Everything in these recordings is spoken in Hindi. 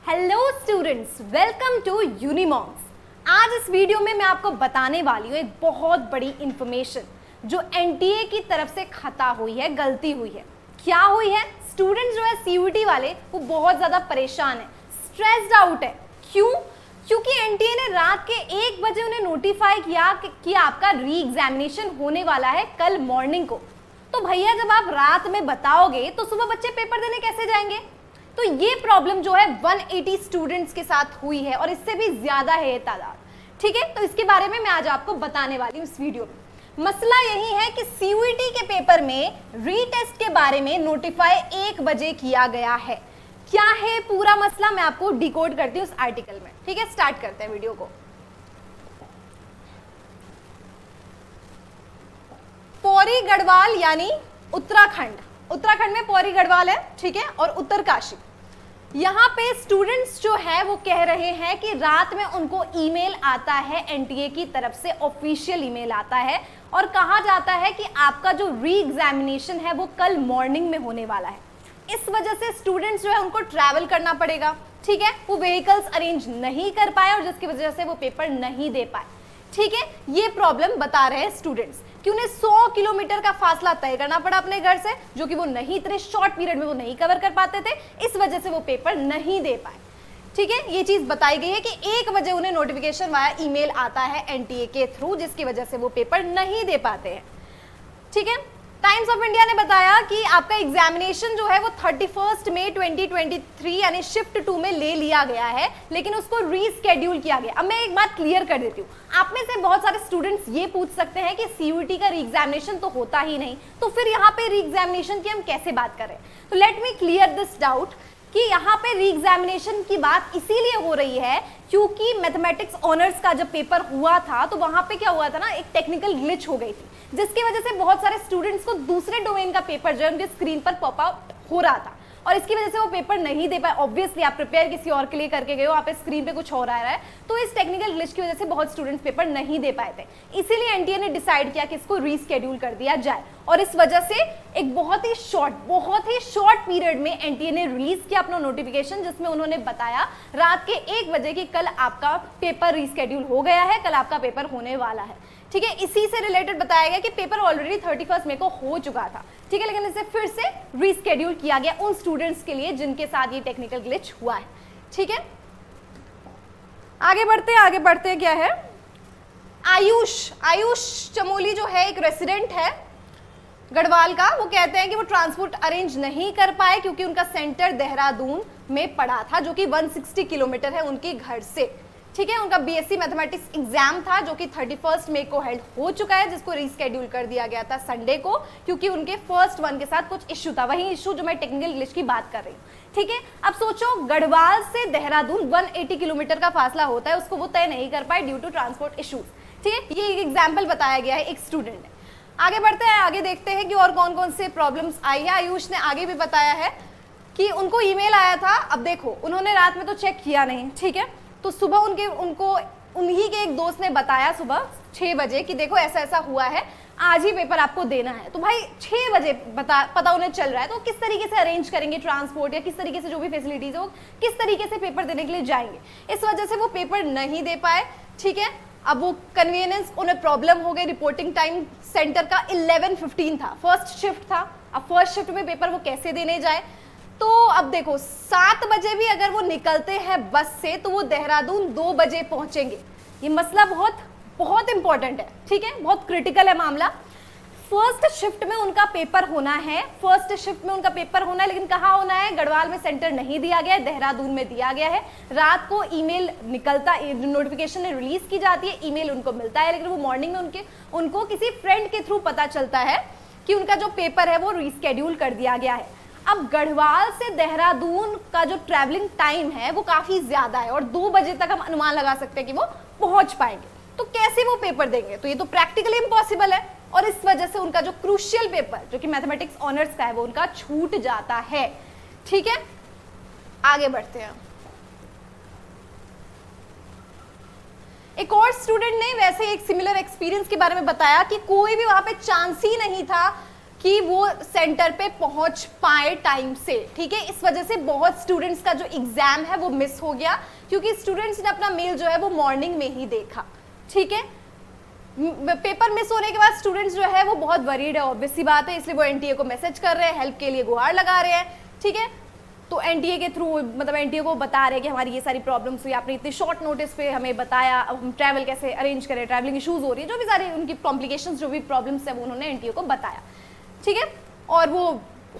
Hello students, welcome to Unimonks. आज इस वीडियो में मैं आपको बताने वाली हूँ एक बहुत बड़ी इंफॉर्मेशन जो एनटीए की तरफ से खता हुई है, गलती हुई है। क्या हुई है? स्टूडेंट्स जो है सीयूईटी वाले वो बहुत ज़्यादा परेशान है, स्ट्रेस्ड आउट है। क्यों? क्योंकि एनटीए ने रात के 1 बजे उन्हें नोटिफाई किया कि आपका री एग्जामिनेशन होने वाला है कल मॉर्निंग को। तो भैया जब आप रात में बताओगे तो सुबह बच्चे पेपर देने कैसे जाएंगे? तो ये प्रॉब्लम जो है 180 स्टूडेंट्स के साथ हुई है और इससे भी ज्यादा है ये तादाद। ठीक है, तो इसके बारे में मैं आज आपको बताने वाली हूँ इस वीडियो में। मसला यही है कि सीयूईटी के पेपर में रीटेस्ट के बारे में नोटिफाई 1 बजे किया गया है। क्या है पूरा मसला, मैं आपको डिकोड करती हूँ उस आर्टिकल में। ठीक है, स्टार्ट करते हैं वीडियो को। पौरी गढ़वाल यानी उत्तराखंड में पौरी गढ़वाल है, ठीक है, और उत्तरकाशी। यहाँ पे स्टूडेंट्स जो है वो कह रहे हैं कि रात में उनको ईमेल आता है, एनटीए की तरफ से ऑफिशियल ईमेल आता है और कहा जाता है कि आपका जो री एग्जामिनेशन है वो कल मॉर्निंग में होने वाला है। इस वजह से स्टूडेंट्स जो है उनको ट्रैवल करना पड़ेगा। ठीक है, वो व्हीकल्स अरेंज नहीं कर पाए और जिसकी वजह से वो पेपर नहीं दे पाए। ठीक है, ये प्रॉब्लम बता रहे हैं स्टूडेंट्स कि उन्हें 100 किलोमीटर का फासला तय करना पड़ा अपने घर से, जो कि वो नहीं, इतने शॉर्ट पीरियड में वो नहीं कवर कर पाते थे। इस वजह से वो पेपर नहीं दे पाए। ठीक है, ये चीज बताई गई है कि 1 बजे उन्हें नोटिफिकेशन वाया ईमेल आता है एनटीए के थ्रू, जिसकी वजह से वो पेपर नहीं दे पाते हैं। ठीक है, टाइम्स ऑफ इंडिया ने बताया कि आपका एग्जामिनेशन जो है वो 31 मई 2023 यानी शिफ्ट 2 में ले लिया गया है, लेकिन उसको रीस्केड्यूल किया गया। अब मैं एक बात क्लियर कर देती हूँ, आप में से बहुत सारे स्टूडेंट्स ये पूछ सकते हैं कि सीयूईटी का री एग्जामिनेशन तो होता ही नहीं, तो फिर यहाँ पे री एग्जामिनेशन की हम कैसे बात करें? तो let me clear this doubt कि यहाँ पे री एग्जामिनेशन की बात इसीलिए हो रही है क्योंकि मैथमेटिक्स ऑनर्स का जब पेपर हुआ था तो वहां पे क्या हुआ था ना, एक टेक्निकल ग्लिच हो गई थी, जिसकी वजह से बहुत सारे स्टूडेंट्स को दूसरे डोमेन का पेपर जो है उनके स्क्रीन पर पॉप आउट हो रहा था और इसकी वजह से वो पेपर नहीं दे पाए। ऑब्वियसली आप प्रिपेयर किसी और के लिए करके गए हो, आप स्क्रीन पे कुछ और आ रहा है, तो इस टेक्निकल ग्लिच की वजह से बहुत स्टूडेंट्स पेपर नहीं दे पाए थे। इसीलिए एनटीए ने डिसाइड किया कि इसको रीस्केड्यूल कर दिया जाए और इस वजह से एक बहुत ही शॉर्ट पीरियड में एनटीए ने रिलीज किया अपना नोटिफिकेशन, जिसमें उन्होंने बताया रात के 1 बजे कि कल आपका पेपर रीस्केड्यूल हो गया है, कल आपका पेपर होने वाला है। ठीक है, इसी से रिलेटेड बताया गया कि पेपर ऑलरेडी 31 मई को हो चुका था। ठीक है, लेकिन इसे फिर से रीस्केड्यूल किया गया उन स्टूडेंट्स के लिए जिनके साथ ये टेक्निकल ग्लिच हुआ है। ठीक है, आगे बढ़ते हैं क्या है, आयुष चमोली जो है एक रेसिडेंट है गढ़वाल का। वो कहते हैं कि वो ट्रांसपोर्ट अरेंज नहीं कर पाए क्योंकि उनका सेंटर देहरादून में पड़ा था, जो कि 160 किलोमीटर है उनके घर से। ठीक है, उनका बीएससी मैथमेटिक्स एग्जाम था जो कि 31 मई को हेल्ड हो चुका है, जिसको रीस्केड्यूल कर दिया गया था संडे को, क्योंकि उनके फर्स्ट वन के साथ कुछ इश्यू था, वही इश्यू जो मैं टेक्निकल ग्लिच की बात कर रही हूँ। ठीक है, अब सोचो गढ़वाल से देहरादून 180 किलोमीटर का फासला होता है, उसको वो तय नहीं कर पाए ड्यू टू ट्रांसपोर्ट इश्यूज। ठीक है, ये एक एग्जाम्पल बताया गया है एक स्टूडेंट ने। आगे बढ़ते हैं, आगे देखते हैं कि और कौन कौन से प्रॉब्लम्स आई है। आयुष ने आगे भी बताया है कि उनको ईमेल आया था। अब देखो, उन्होंने रात में तो चेक किया नहीं, ठीक है, तो सुबह उनको उन्हीं के एक दोस्त ने बताया सुबह 6 बजे कि देखो ऐसा ऐसा हुआ है, आज ही पेपर आपको देना है। तो भाई 6 बजे पता उन्हें चल रहा है, तो किस तरीके से अरेंज करेंगे ट्रांसपोर्ट या किस तरीके से जो भी फैसिलिटीज है वो किस तरीके से पेपर देने के लिए जाएंगे? इस वजह से वो पेपर नहीं दे पाए। ठीक है, अब वो कन्वीनियंस उन्हें प्रॉब्लम हो गई। रिपोर्टिंग टाइम सेंटर का 11:15 था, फर्स्ट शिफ्ट था। अब फर्स्ट शिफ्ट में पेपर वो कैसे देने जाए? तो अब देखो 7 बजे भी अगर वो निकलते हैं बस से तो वो देहरादून 2 बजे पहुंचेंगे। ये मसला बहुत इंपॉर्टेंट है। ठीक है, बहुत क्रिटिकल है मामला। फर्स्ट शिफ्ट में उनका पेपर होना है, लेकिन कहाँ होना है? गढ़वाल में सेंटर नहीं दिया गया है, देहरादून में दिया गया है। रात को ईमेल निकलता, नोटिफिकेशन रिलीज की जाती है, ईमेल उनको मिलता है, लेकिन वो मॉर्निंग में उनको किसी फ्रेंड के थ्रू पता चलता है कि उनका जो पेपर है वो रीस्केड्यूल कर दिया गया है। अब गढ़वाल से देहरादून का जो ट्रैवलिंग टाइम है वो काफी ज्यादा है और 2 बजे तक हम अनुमान लगा सकते हैं कि वो पहुंच पाएंगे। तो कैसे वो पेपर देंगे? तो ये तो प्रैक्टिकली इम्पॉसिबल है और इस वजह से उनका जो क्रूशियल पेपर जो कि मैथमेटिक्स ऑनर्स का है वो उनका छूट जाता है। ठीक है, आगे बढ़ते हैं। एक और स्टूडेंट ने वैसे एक सिमिलर एक्सपीरियंस के बारे में बताया कि कोई भी वहां पे चांस ही नहीं था कि वो सेंटर पे पहुंच पाए टाइम से, ठीक है। इस वजह से बहुत स्टूडेंट्स का जो एग्जाम है वो मिस हो गया, क्योंकि स्टूडेंट्स ने अपना मेल जो है वो मॉर्निंग में ही देखा, ठीक है। पेपर मिस होने के बाद स्टूडेंट्स जो है वो बहुत वरीड है, ऑब्वियस सी बात है, इसलिए वो एनटीए को मैसेज कर रहे हैं, हेल्प के लिए गुहार लगा रहे हैं, ठीक है। तो एनटीए के थ्रू, मतलब एनटीए को बता रहे हैं कि हमारी ये सारी प्रॉब्लम्स हुई, आपने इतने शॉर्ट नोटिस पे हमें बताया, अब हम ट्रैवल कैसे अरेंज करें, ट्रैवलिंग इशूज़ हो रही है, जो भी सारी उनकी कॉम्प्लिकेशंस, जो भी प्रॉब्लम्स है वो उन्होंने एनटीए को बताया, ठीक है। और वो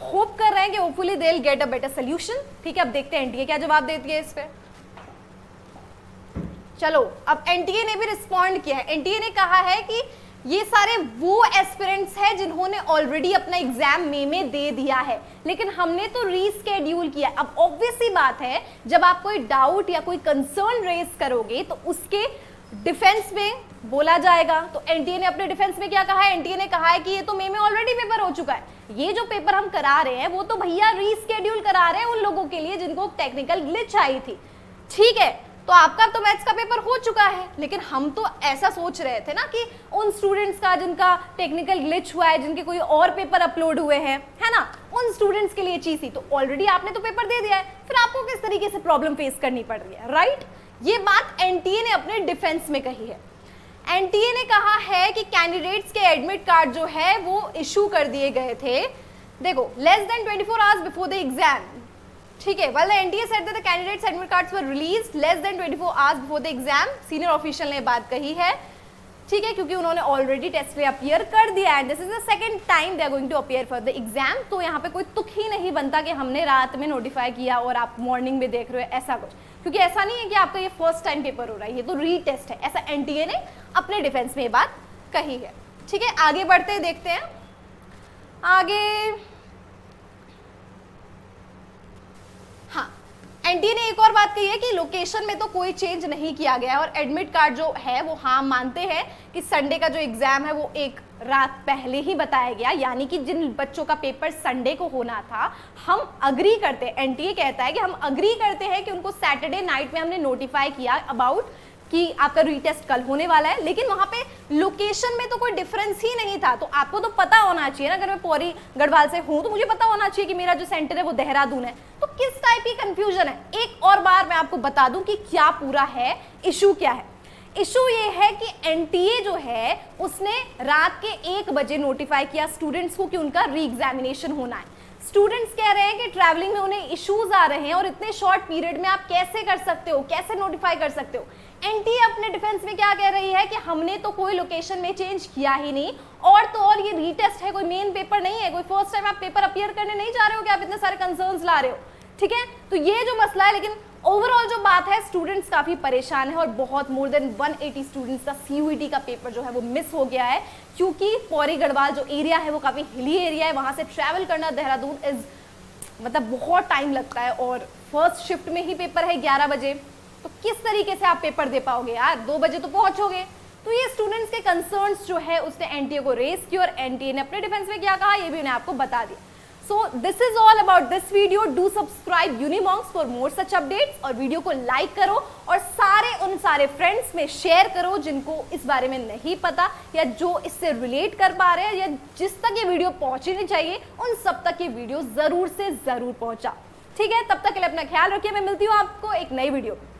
होप कर रहे हैं कि hopefully they will get a better solution, ठीक है। अब देखते हैं एनटीए क्या जवाब देती है इस पर। चलो, अब एनटीए ने भी रिस्पॉन्ड किया है। एनटीए ने कहा है कि ये सारे वो एस्पिरेंट्स हैं जिन्होंने ऑलरेडी अपना एग्जाम मई में दे दिया है, लेकिन हमने तो रीस्केड्यूल किया। अब ऑब्वियस सी बात है, जब आप कोई डाउट या कोई कंसर्न रेज करोगे तो उसके डिफेंस में बोला जाएगा। तो एनटीए ने अपने डिफेंस में क्या कहा है? एनटीए ने कहा है कि ये तो मई में ऑलरेडी पेपर हो चुका है, ये जो पेपर हम करा रहे हैं वो तो भैया रीस्केड्यूल करा रहे हैं उन लोगों के लिए जिनको टेक्निकल ग्लिच आई थी, ठीक है। तो आपका तो मैथ्स का पेपर हो चुका है, लेकिन हम तो ऐसा सोच रहे थे ना कि उन स्टूडेंट्स का जिनका टेक्निकल ग्लिच हुआ है, जिनके कोई और पेपर अपलोड हुए हैं, है ना, उन स्टूडेंट्स के लिए चीज थी। तो ऑलरेडी आपने तो पेपर दे दिया है, फिर आपको किस तरीके से प्रॉब्लम फेस करनी पड़ रही है, राइट। ये बात एनटीए ने अपने डिफेंस में कही है। एनटीए ने कहा है कि कैंडिडेट्स के एडमिट कार्ड जो है वो इशू कर दिए गए थे, देखो, less than 24 hours before the exam, ठीक है। While the NTA said that the candidates' admit cards were released less than 24 hours before the exam, senior official ने बात कही है, ठीक है, क्योंकि उन्होंने ऑलरेडी टेस्ट में अपीयर कर दिया and this is the second time they are going to appear for the exam. तो यहाँ पे कोई तुक ही नहीं बनता कि हमने रात में नोटिफाई किया और आप मॉर्निंग में देख रहे हो, ऐसा कुछ, क्योंकि ऐसा नहीं है कि आपका ये फर्स्ट टाइम पेपर हो रहा है, ये तो रीटेस्ट है। ऐसा एनटीए ने अपने डिफेंस में ये बात कही है, ठीक है। आगे बढ़ते देखते हैं आगे। हाँ, एनटीए ने एक और बात कही है कि लोकेशन में तो कोई चेंज नहीं किया गया और एडमिट कार्ड जो है वो हाँ मानते हैं कि संडे का जो एग्जाम है वो एक रात पहले ही बताया गया, यानी कि जिन बच्चों का पेपर संडे को होना था हम अग्री करते हैं, एनटीए कहता है कि हम अग्री करते हैं कि उनको सैटरडे नाइट में हमने नोटिफाई किया अबाउट कि आपका रीटेस्ट कल होने वाला है, लेकिन वहां पे लोकेशन में तो कोई डिफरेंस ही नहीं था। तो आपको तो पता होना चाहिए ना, अगर मैं पौरी गढ़वाल से हूं तो मुझे पता होना चाहिए कि मेरा जो सेंटर है वो देहरादून है। तो किस टाइप की कंफ्यूजन है? एक और बार मैं आपको बता दूं कि क्या पूरा है, इशू क्या है। इशू ये है कि एनटीए जो है उसने रात के 1 बजे नोटिफाई किया स्टूडेंट्स को कि उनका री एग्जामिनेशन होना है। स्टूडेंट्स कह रहे हैं कि ट्रैवलिंग में उन्हें इश्यूज आ रहे हैं और इतने शॉर्ट पीरियड में आप कैसे कर सकते हो, कैसे नोटिफाई कर सकते हो। एनटीए अपने डिफेंस में क्या कह रही है कि हमने तो कोई लोकेशन में चेंज किया ही नहीं, और तो और ये रीटेस्ट है, कोई मेन पेपर नहीं है, कोई फर्स्ट टाइम आप पेपर अपीयर करने नहीं जा रहे हो कि आप इतने सारे कंसर्न्स ला रहे हो, ठीक है। तो ये जो मसला है, लेकिन ओवरऑल जो बात है स्टूडेंट्स काफी परेशान है और बहुत मोर देन 180 स्टूडेंट्स का सीयूईटी का पेपर जो है वो मिस हो गया है, क्योंकि पौरी गढ़वाल जो एरिया है वो काफी हिली एरिया है, वहां से ट्रैवल करना देहरादून इज मतलब बहुत टाइम लगता है और फर्स्ट शिफ्ट में ही पेपर है 11 बजे, तो किस तरीके से आप पेपर दे पाओगे यार, 2 बजे तो पहुंचोगे। तो ये स्टूडेंट्स के कंसर्न्स जो है उसने एनटीए को रेज किया और एनटीए ने अपने डिफेंस में क्या कहा ये भी उन्हें आपको बता दिया। So this is all about this video. Do subscribe Unimonks for more such updates और वीडियो को लाइक करो और उन सारे फ्रेंड्स में शेयर करो जिनको इस बारे में नहीं पता या जो इससे रिलेट कर पा रहे हैं या जिस तक ये वीडियो पहुंचनी चाहिए उन सब तक ये वीडियो जरूर से जरूर पहुंचा, ठीक है। तब तक के लिए अपना ख्याल रखिए, मैं मिलती हूँ आपको एक नई वीडियो में।